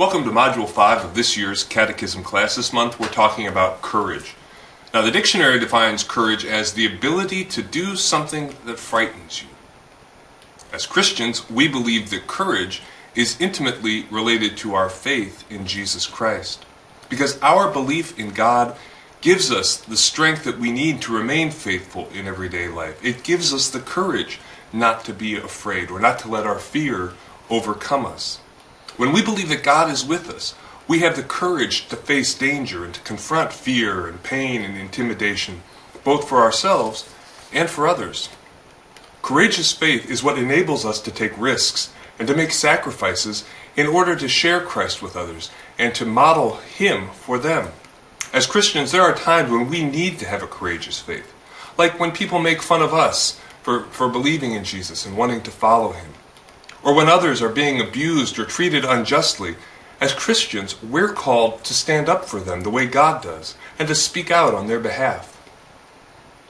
Welcome to Module 5 of this year's Catechism class. This month we're talking about courage. Now the dictionary defines courage as the ability to do something that frightens you. As Christians, we believe that courage is intimately related to our faith in Jesus Christ, because our belief in God gives us the strength that we need to remain faithful in everyday life. It gives us the courage not to be afraid or not to let our fear overcome us. When we believe that God is with us, we have the courage to face danger and to confront fear and pain and intimidation, both for ourselves and for others. Courageous faith is what enables us to take risks and to make sacrifices in order to share Christ with others and to model Him for them. As Christians, there are times when we need to have a courageous faith, like when people make fun of us for believing in Jesus and wanting to follow Him, or when others are being abused or treated unjustly. As Christians, we're called to stand up for them the way God does and to speak out on their behalf.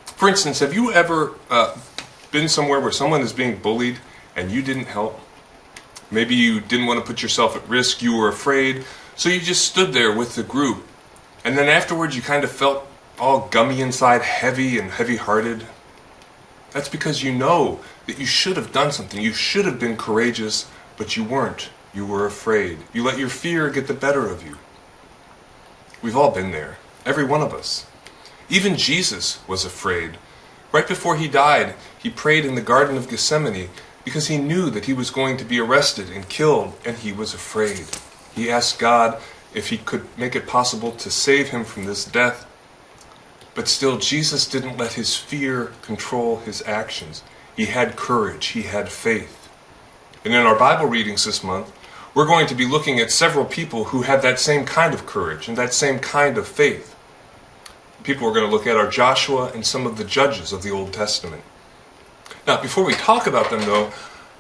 For instance, have you ever been somewhere where someone is being bullied and you didn't help? Maybe you didn't want to put yourself at risk, you were afraid, so you just stood there with the group. And then afterwards you kind of felt all gummy inside, heavy and heavy-hearted. That's because you know that you should have done something. You should have been courageous, but you weren't. You were afraid. You let your fear get the better of you. We've all been there, every one of us. Even Jesus was afraid. Right before He died, He prayed in the Garden of Gethsemane because He knew that He was going to be arrested and killed, and He was afraid. He asked God if He could make it possible to save Him from this death. But still, Jesus didn't let His fear control His actions. He had courage. He had faith. And in our Bible readings this month, we're going to be looking at several people who had that same kind of courage and that same kind of faith. The people we're going to look at are Joshua and some of the judges of the Old Testament. Now, before we talk about them, though,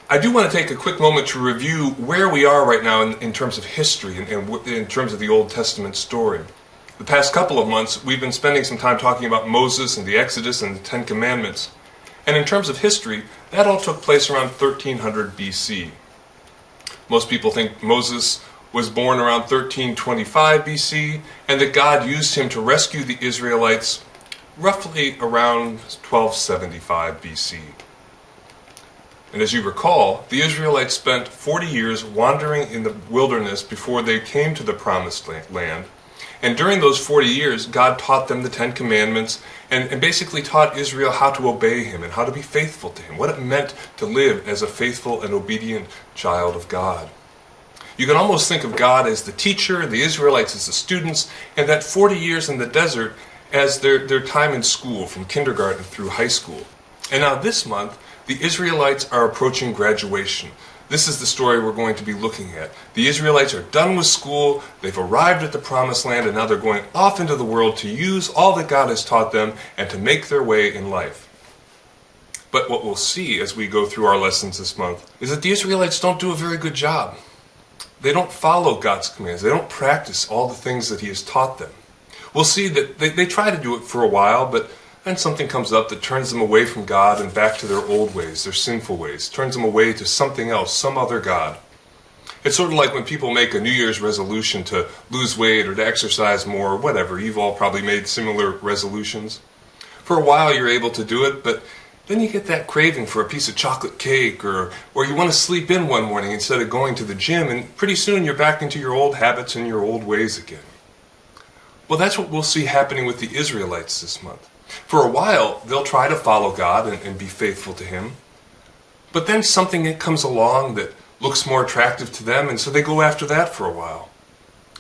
I do want to take a quick moment to review where we are right now in terms of history and in terms of the Old Testament story. The past couple of months, we've been spending some time talking about Moses and the Exodus and the Ten Commandments. And in terms of history, that all took place around 1300 BC. Most people think Moses was born around 1325 BC, and that God used him to rescue the Israelites roughly around 1275 BC. And as you recall, the Israelites spent 40 years wandering in the wilderness before they came to the Promised Land. And during those 40 years, God taught them the Ten Commandments and basically taught Israel how to obey Him and how to be faithful to Him, what it meant to live as a faithful and obedient child of God. You can almost think of God as the teacher, the Israelites as the students, and that 40 years in the desert as their time in school, from kindergarten through high school. And now this month, the Israelites are approaching graduation. This is the story we're going to be looking at. The Israelites are done with school, they've arrived at the Promised Land, and now they're going off into the world to use all that God has taught them and to make their way in life. But what we'll see as we go through our lessons this month is that the Israelites don't do a very good job. They don't follow God's commands. They don't practice all the things that He has taught them. We'll see that they try to do it for a while, but then something comes up that turns them away from God and back to their old ways, their sinful ways, turns them away to something else, some other God. It's sort of like when people make a New Year's resolution to lose weight or to exercise more or whatever. You've all probably made similar resolutions. For a while you're able to do it, but then you get that craving for a piece of chocolate cake or you want to sleep in one morning instead of going to the gym, and pretty soon you're back into your old habits and your old ways again. Well, that's what we'll see happening with the Israelites this month. For a while, they'll try to follow God and be faithful to Him. But then something comes along that looks more attractive to them, and so they go after that for a while.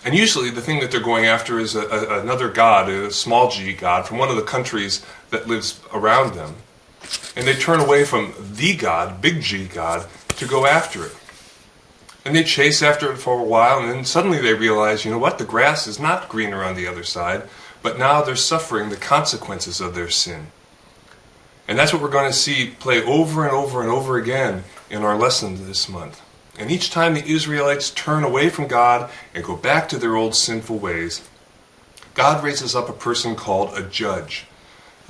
And usually the thing that they're going after is another god, a small g god, from one of the countries that lives around them. And they turn away from the God, big G God, to go after it. And they chase after it for a while, and then suddenly they realize, you know what, the grass is not greener on the other side, but now they're suffering the consequences of their sin. And that's what we're going to see play over and over and over again in our lesson this month. And each time the Israelites turn away from God and go back to their old sinful ways, God raises up a person called a judge.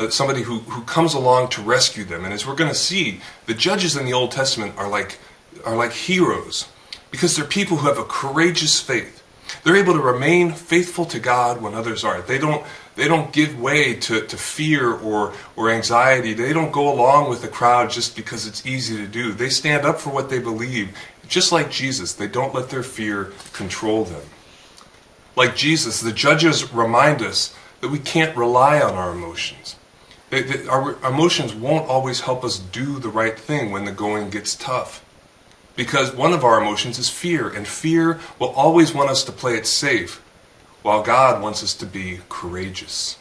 Somebody who comes along to rescue them. And as we're going to see, the judges in the Old Testament are like heroes. because they're people who have a courageous faith. They're able to remain faithful to God when others aren't. They don't give way to fear or anxiety. They don't go along with the crowd just because it's easy to do. They stand up for what they believe. Just like Jesus, they don't let their fear control them. Like Jesus, the judges remind us that we can't rely on our emotions. Our emotions won't always help us do the right thing when the going gets tough. Because one of our emotions is fear, and fear will always want us to play it safe, while God wants us to be courageous.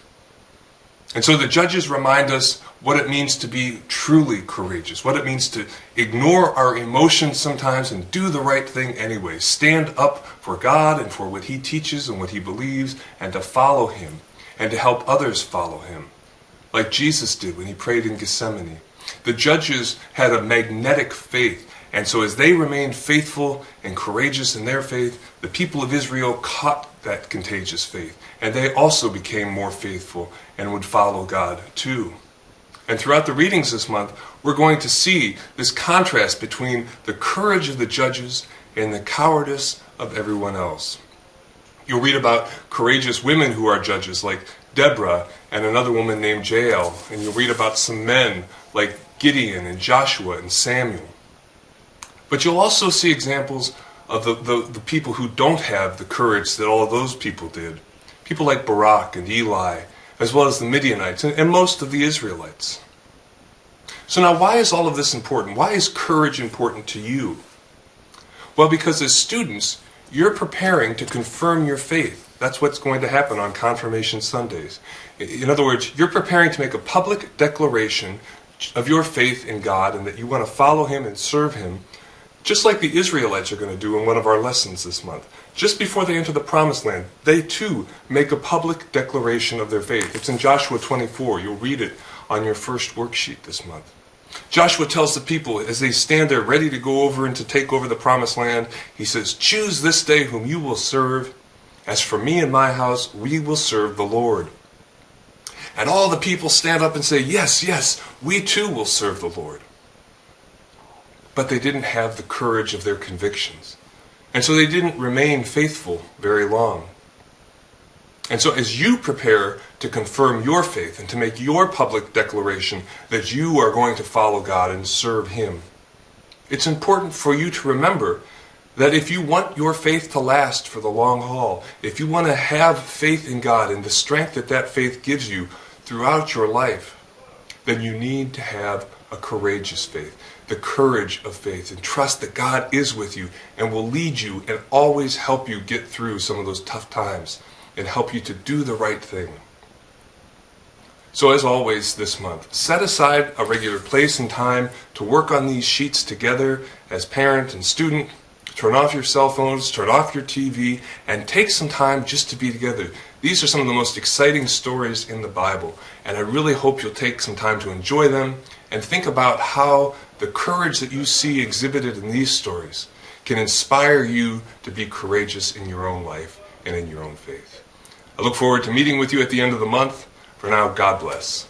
And so the judges remind us what it means to be truly courageous, what it means to ignore our emotions sometimes and do the right thing anyway. Stand up for God and for what He teaches and what He believes, and to follow Him, and to help others follow Him, like Jesus did when He prayed in Gethsemane. The judges had a magnetic faith. And so as they remained faithful and courageous in their faith, the people of Israel caught that contagious faith. And they also became more faithful and would follow God too. And throughout the readings this month, we're going to see this contrast between the courage of the judges and the cowardice of everyone else. You'll read about courageous women who are judges, like Deborah and another woman named Jael. And you'll read about some men like Gideon and Joshua and Samuel. But you'll also see examples of the people who don't have the courage that all of those people did. People like Barak and Eli, as well as the Midianites and most of the Israelites. So now, why is all of this important? Why is courage important to you? Well, because as students, you're preparing to confirm your faith. That's what's going to happen on Confirmation Sundays. In other words, you're preparing to make a public declaration of your faith in God and that you want to follow Him and serve Him, just like the Israelites are going to do in one of our lessons this month. Just before they enter the Promised Land, they too make a public declaration of their faith. It's in Joshua 24. You'll read it on your first worksheet this month. Joshua tells the people as they stand there ready to go over and to take over the Promised Land, he says, "Choose this day whom you will serve. As for me and my house, we will serve the Lord." And all the people stand up and say, "Yes, yes, we too will serve the Lord." But they didn't have the courage of their convictions. And so they didn't remain faithful very long. And so as you prepare to confirm your faith and to make your public declaration that you are going to follow God and serve Him, it's important for you to remember that if you want your faith to last for the long haul, if you want to have faith in God and the strength that that faith gives you throughout your life, then you need to have a courageous faith, the courage of faith, and trust that God is with you and will lead you and always help you get through some of those tough times and help you to do the right thing. So as always this month, set aside a regular place and time to work on these sheets together as parent and student. Turn off your cell phones, turn off your TV, and take some time just to be together. These are some of the most exciting stories in the Bible, and I really hope you'll take some time to enjoy them and think about how the courage that you see exhibited in these stories can inspire you to be courageous in your own life and in your own faith. I look forward to meeting with you at the end of the month. For now, God bless.